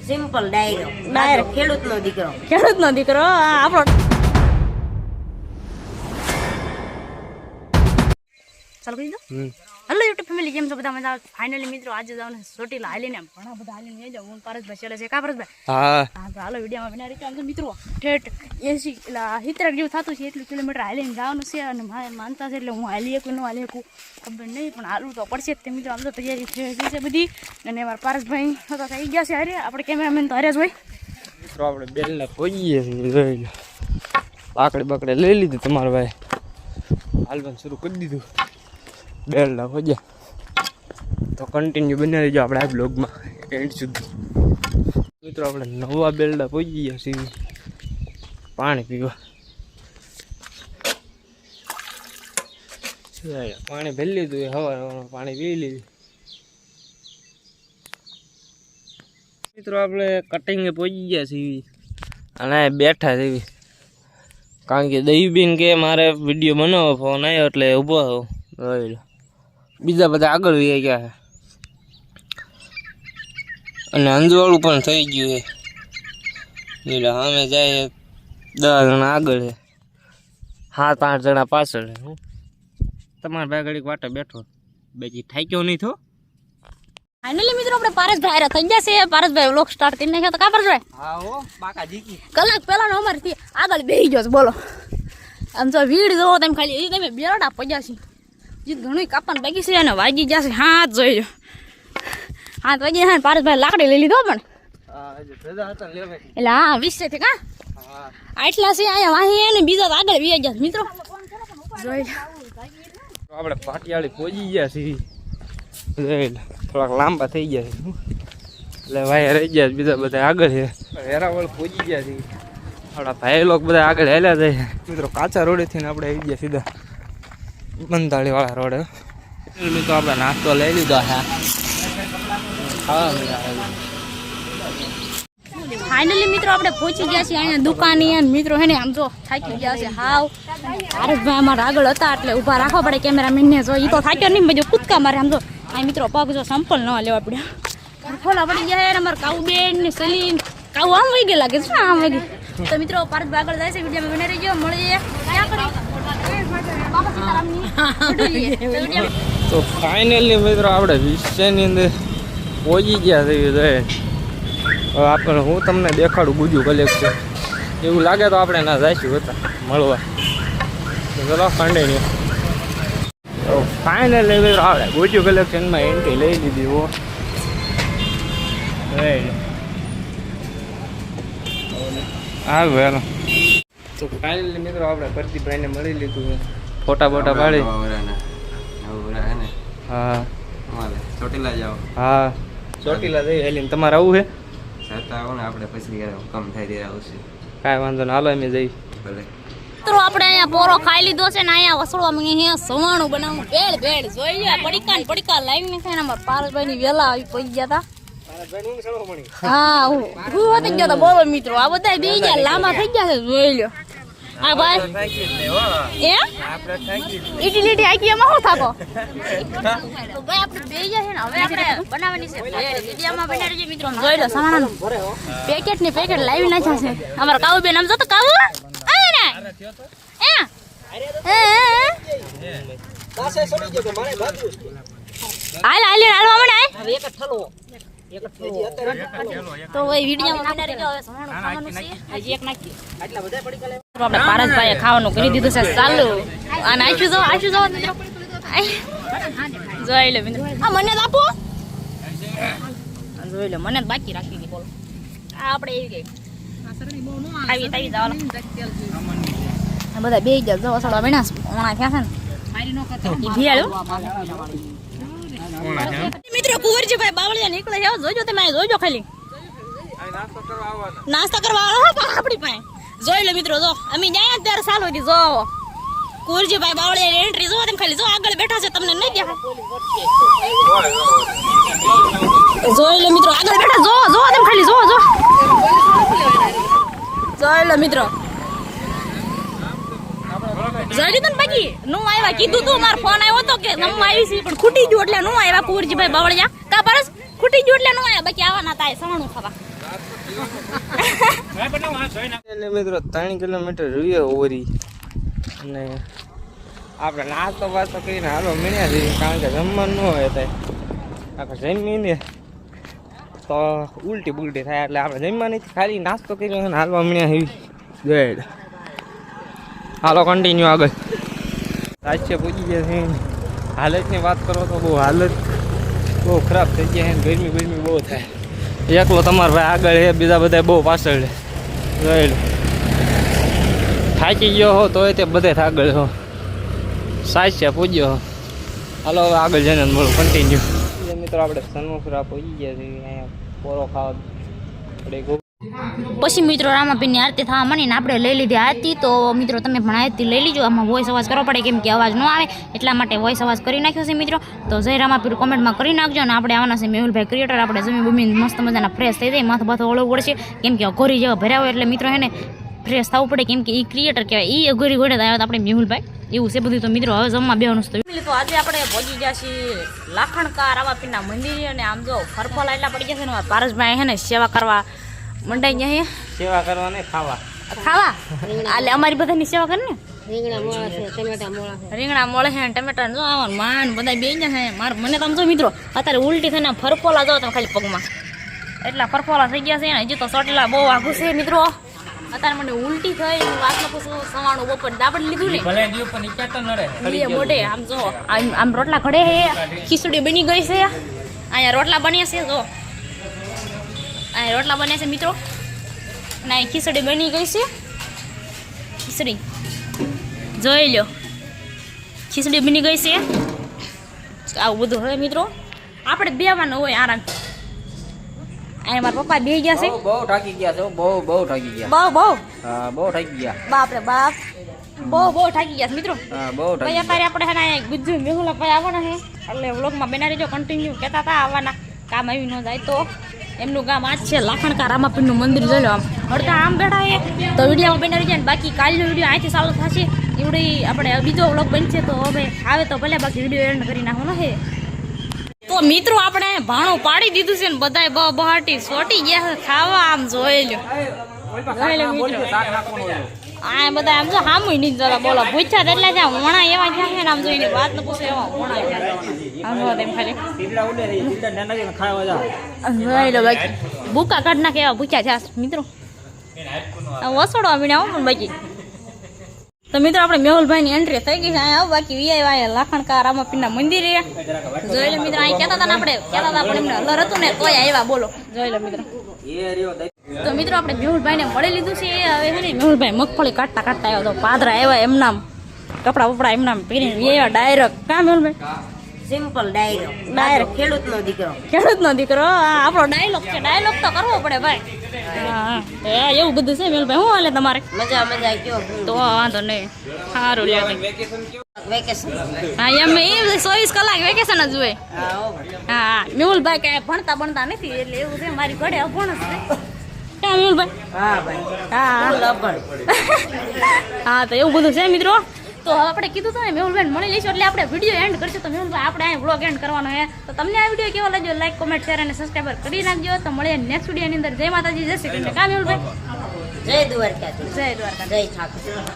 Simple direct ખેડૂતનો દીકરો આપણો ચાલુ કરી દો. હેલો યુટ્યુબ ફેમિલી, કેમ છો બધા? મજા? ફાઇનલી મિત્રો આજે જવાનું ચોટીલા હાલીને ઘણા બધા હાલીને જાવ. હું પારસભાઈ ચલે છે. કા પારસભાઈ? હા તો હાલો વિડીયોમાં બનાવી રીતે મિત્રો ઠેઠ 70 જેવું થતું છે એટલું કિલોમીટર હાલીને જવાનું છે. અને મારે માનતા છે એટલે હું હાલી શકું ન હાલી શકું ખબર નહીં, પણ હાલવું તો પડશે જ. તે મિત્રો આમ તો તૈયારી થઈ છે બધી. અને અમારા પારસભાઈ તો થઈ ગયા છે. અરે આપણે કેમેરામેન તો હરે જ હોય. મિત્રો આપણે બેલના પહોંચીએ છીએ. બાકડે લઈ લીધી તમારા ભાઈ, હાલવાનું શરૂ કરી દીધું. બેલના પહોંચ્યા તો કન્ટિન્યુ બની રહીજો આપણે આ બ્લોગમાં એન્ડ સુધી. મિત્રો આપણે નવા બેલડા પહોંચી ગયા છીએ પાણી પીવા. પાણી ભરી લીધું, હવારમાં પાણી પી લીધું. મિત્રો આપણે કટિંગે પહોંચી ગયા છીએ અને બેઠા છીએ, કારણ કે દહીબેન કે મારે વિડીયો બનાવો, ફોન આવ્યો એટલે ઊભો થયો. બીજા બધા આગળ વહી ગયા છે અને અંજવાળું પણ થઈ ગયું છે. એટલે સામે જાય 10 જણા આગળ છે, 7-8 જણા પાછળ છે. હું તમારા ભાઈ ઘડીક વાટે બેઠો, બેજી થાક્યો નહીં થો. ફાઇનલી મિત્રો આપણે પારસભાઈ હારે થઈ ગયા છે. પારસભાઈ વ્લોગ સ્ટાર્ટ કરી નાખ્યો તો કા પારસભાઈ? હા હો બાકા જીકી કલાક પહેલાનો અમારથી આગળ બેસી ગયો છે. બોલો આમ તો ભીડ જોવો તમે, ખાલી એ તમે બેરડા પડ્યા છે. જે ઘણું કાપવાનું બાકી છે અને વાગી જશે 7 જોઈજો. 7 વાગી જાય. પારસભાઈ લાકડી લઈ લીધો પણ એટલે હા 20 થી કા આટલા છે અહીંયા વાહી અને બીજા તો આગળ વી ગયા મિત્રો. જોઈ આપણે પાટિયાળી પહોંચી ગયા છીએ. થોડાક લાંબા થઈ ગયા છે એટલે ભાઈ રહી ગયા, બીજા બધા આગળ છે. વેરાવળ પહોંચી ગયા છીએ. આપણા ભાઈ લોકો બધા આગળ હેલ્યા જાય. મિત્રો કાચા રોડેથી આપણે આવી ગયા સીધા બંધાળી વાળા રોડે. મિત્રો આપણે નાસ્તો લઈ લીધો છે. ફાઇનલી મિત્રો આપણે પહોંચી ગયા છીએ અહીંયા દુકાને. અને મિત્રો હે ને આમ જો થાકી ગયા છે હાવ. પારસભાઈ અમારા આગળ હતા એટલે ઊભા રાખવા પડે કેમેરામેનને. જો એ તો થાક્યો નહીં, બધું કૂદકા મારે. આમ જો આ મિત્રો પગ જો સંપલ ન લેવા પડ્યા, ખોલા પડી ગયા. અમારે કાઉબેન ને સલીમ કાઉ આમ વહી ગયા લાગે છે ને, આમ વહી ગઈ. તો મિત્રો પારસભાઈ આગળ જાય છે, વિડીયોમાં બને રહીજો. મળીએ તો ફાઇનલી મિત્રો આપણે વિષયની અંદર પહોંચી ગયા છીએ. આપણે હું તમને દેખાડું ગુજુ કલેક્શન. એવું લાગે તો આપણે ના જઈશું હતા મળવા. ચલો કન્ટિન્યુ. તો ફાઇનલી મિત્રો આપણે ગુજુ કલેક્શનમાં એન્ટ્રી લઈ લીધી. હો આવ્યો. તો ફાઇનલી મિત્રો આપણે પ્રદીપભાઈને મળી લીધું, ફોટા બોટા પાડી. હા ચોટીલા જાઓ. હા ચોટીલા જઈ હેલીને તમારે આવું છે? આવો ને આપણે પછી કમ થાય ત્યારે આવશે. કાંઈ વાંધો ને, હાલો અમે જઈ. ભલે મિત્રો આપણે અહીંયા પોરો ખાઈ લીધો છે ને અહીંયા વસોડવામાં અહીંયા સવાણું બનાવવું ભેળ જોઈ લે. પડીકા લાઈવ ને ખાઈને અમારા પારસભાઈ ની વેલા આવી પહોંચી ગયા હતા. હા હું વધી ગયો તો. બોલો મિત્રો આ બધા બે ગયા લાંબા થઈ ગયા છે, જોઈ લો. હા ભાઈ ઇટીલીટી આકી એમાં શું થાકો? તો ભાઈ આપણે બે ગયા છે ને, હવે આપણે બનાવવાની છે ભેળ. વિડીયોમાં બનાવી છે મિત્રો. જોઈ લો સામાન પેકેટ ને પેકેટ લાવી નાખ્યા છે. અમારા કાઉ બેન આમ જો તો કાઉ આવે ને હાલવા મળે. તો ભાઈ વિડીયોમાં બનાવી ગયો. હવે સવાણું ખાવાનું છે, હજી એક નાખી. આપણે પારસભાઈએ ખાવાનું કરી દીધું છે ચાલુ. અને આશું જો મિત્રો જોઈ લે મિત્રો. આ મને જ આપો. જોઈ લે મને જ બાકી રાખી હતી. બોલો આ આપણે એવી ગઈ આવી જવાનું. બધા બે ગયા જો વસાડવા બેના ઓણા થયા છે ને ભિયાળો. મિત્રો કુંવરજીભાઈ બાવળિયા નીકળે છે, જોજો તમે જોજો. ખાલી નાસ્તો કરવા આવવાનો આપણી પાસે. જોઈ લો મિત્રો, જો અમે જાય ત્યારે સારું હતી. જો કુંવરજીભાઈ બાવળિયા એન્ટ્રી જો તમે ખાલી જો આગળ બેઠા છે, તમને નહીં દેખાય. જોઈ લો મિત્રો આગળ બેઠા. જો તમે ખાલી જો જોઈ લો મિત્રો. જડી તો બાકી નું આવ્યા કીધું તું, મારો ફોન આવ્યો હતો કે નમવા આવી છે પણ ખૂટી ગયું એટલે નું આવ્યા. કુંવરજીભાઈ બાવળિયા કા પરસ ખૂટી ગયું એટલે નું આવ્યા. બાકી આવવાના હતા સવાણું ખાવા. એટલે મિત્રો 3 કિલોમીટર રહીએ ઓરી અને આપણે નાસ્તો વાસ્તો કરીને હાલો મળ્યા છીએ કારણ કે જમવાનું ન હોય તો આપણે જમીને તો ઉલટી બુલટી થાય એટલે આપણે જમવાની ખાલી નાસ્તો કર્યો અને હાલવા મળ્યા એવી ગેડ હાલો કન્ટિન્યુ આગળ રાજ્ય પૂછી ગયા છે હાલતની વાત કરો તો બહુ હાલત બહુ ખરાબ થઈ ગયા છે ગરમી બહુ થાય એકલો તમારો ભાઈ આગળ છે બીજા બધા બહુ પાછળ છે ગયેલું થાકી ગયો હો તોય તે બધે આગળ હો સાચે પૂજ્યો હો હાલો હવે આગળ જઈને મળું કન્ટિન્યુ મિત્રો આપણે સન્મુખરા પહોંચી ગયા છીએ અહીંયા પોરો ખાવા આપણે પછી મિત્રો રામાપીરની આરતી થવા માંડીને આપણે લઈ લીધી આરતી તો મિત્રો તમે પણ આરતી લઈ લીજો આમાં વોઇસ અવાજ કરવો પડે કેમ કે અવાજ ન આવે એટલા માટે વોઇસ અવાજ કરી નાખ્યો છે મિત્રો તો જય રામાપીર કોમેન્ટમાં કરી નાખજો અને આપણે આવવાના છે મેહુલભાઈ ક્રિએટર આપણે જમી બમી મસ્ત મજાના ફ્રેશ થઈ જાય માથું બાથું ઓળવું પડશે કેમ કે અઘોરી જેવા ભર્યા હોય એટલે મિત્રો એને ફ્રેશ થવું પડે કેમ કે એ ક્રિએટર કહેવાય એ અઘોરી ઘોડે આવ્યા આપણે મેહુલભાઈ એવું છે બધું તો મિત્રો હવે જમવા બેવાનું તો આજે આપણે પહોંચી ગયા છીએ લાખણકા રામાપીરના મંદિરે અને આમ જો ફરફોલા એટલા પડી ગયા છે ને પારસભાઈ છે ને સેવા કરવા મંડાઈ ગયા સેવા કરવા ને ખાવા એટલે અમારી બધાની સેવા કરે ને રીંગણા મળે છે ટમેટા જો આવા માન બધા બે ગયા છે મને તમે જો મિત્રો અત્યારે ઉલટી થઈને ફરફોલા જાઓ તમે ખાલી પગમાં એટલા ફરફોલા થઈ ગયા છે ને હજી તો ચોટીલા બહુ આઘું છે મિત્રો અત્યારે મને ઉલટી થઈ વાત ન પૂછું સવાણું બપોર દાબડ લીધું ને મોઢે આમ જો આમ રોટલા ઘડે છે ખીચડી બની ગઈ છે અહીંયા રોટલા બન્યા છે જો અહીંયા રોટલા બન્યા છે મિત્રો અને અહીં ખીચડી બની ગઈ છે ખીચડી જોઈ લો ખીચડી બની ગઈ છે આવું બધું હવે મિત્રો આપણે બેવાનું હોય આરામ અહીંયા મારા પપ્પા બે ગયા છે બહુ થાકી ગયા છે બહુ થાકી ગયા બહુ થાકી ગયા બાપરે બાપ બહુ થાકી ગયા છે મિત્રો બહુ ભાઈ અત્યારે આપણે છે ને ગુજ્જુ મેહુલા ભાઈ આવવાના છે એટલે વ્લોગમાં બના રહેજો કન્ટિન્યુ કહેતા હતા આવવાના કામ આવી ન જાય તો એમનું ગામ આજ છે લાખણકા રામાપીરનું મંદિર જોઈ લો આમ અડધા આમ બેઠા છે તો વિડીયોમાં બના રહી જાય ને બાકી કાલનો વિડીયો અહીંથી ચાલુ થશે એવડી આપણે બીજો વ્લોગ બનશે તો હવે આવે તો ભલે બાકી વિડીયો એન્ડ કરી નાખવાનો છે તો મિત્રો આપણે ભાણું પાડી દીધું છે ને બધાય બહાટી સોટી ગયા છે ખાવા આમ જોઈ લો આ બધા આમ જો હામુય નહીં જરા બોલો પૂછ્યા એટલે જ વણા એવા ગયા છે ને આમ જોઈને વાત ન પૂછે એવા વણા આમ જો તેમ ખાલી જોઈ લો બાકી ભૂકા કાઢ નાખે એવા ભૂખ્યા છે મિત્રો વસોડવા મીને આવું પણ બાકી તો મિત્રો આપણે મેહુલભાઈની એન્ટ્રી થઈ ગઈ છે અહીંયા આવો બાકી વીઆઈ લાખણકા રામાપીરના મંદિરે જોઈ લો મિત્રો અહીં કહેતા હતા ને આપણે કહેતા હતા પણ એમને હલર હતું ને તોય આવ્યા બોલો જોઈ લો મિત્રો તો મિત્રો આપણે મેહુલભાઈને મળી લીધું છે હવે છે ને મેહુલભાઈ મગફળી કાઢતા આવ્યો તો પાદરા આવ્યા એમનામ કપડા બપડા એમનામ પહેરીને આવ્યા ડાયરેક્ટ કાં મેહુલભાઈ સિમ્પલ ડાયરેક્ટ ખેડૂતનો દીકરો આપણો ડાયલોગ છે ડાયલોગ તો કરવો પડે ભાઈ હા એવું બધું છે મેહુલભાઈ શું હાલે તમારે મજા કયો તો વાંધો નહીં સારું વેકેશન હા એમ એ 24 કલાક વેકેશન જ હોય હા મેહુલભાઈ કાંઈ ભણતા નથી એટલે એવું છે મારી ઘરે અભણ જ છે ક્યાં મેહુલભાઈ હા તો એવું બધું છે મિત્રો તો આપણે કીધું હતું ને મેહુલભાઈ મળી લઈશું એટલે આપણે વિડીયો એન્ડ કરશું તો મેહુલભાઈ આપણે અહીં વ્લોગ એન્ડ કરવાનો છે તો તમને આ વિડીયો કેવો લાગ્યો લાઈક કોમેન્ટ શેર અને સબસ્ક્રાઈબર કરી નાખજો તો મળીએ નેક્સ્ટ વિડીયોની અંદર જય માતાજી જય શ્રી કૃષ્ણ કા મેહુલભાઈ જય દ્વારકા જય ઠાકોર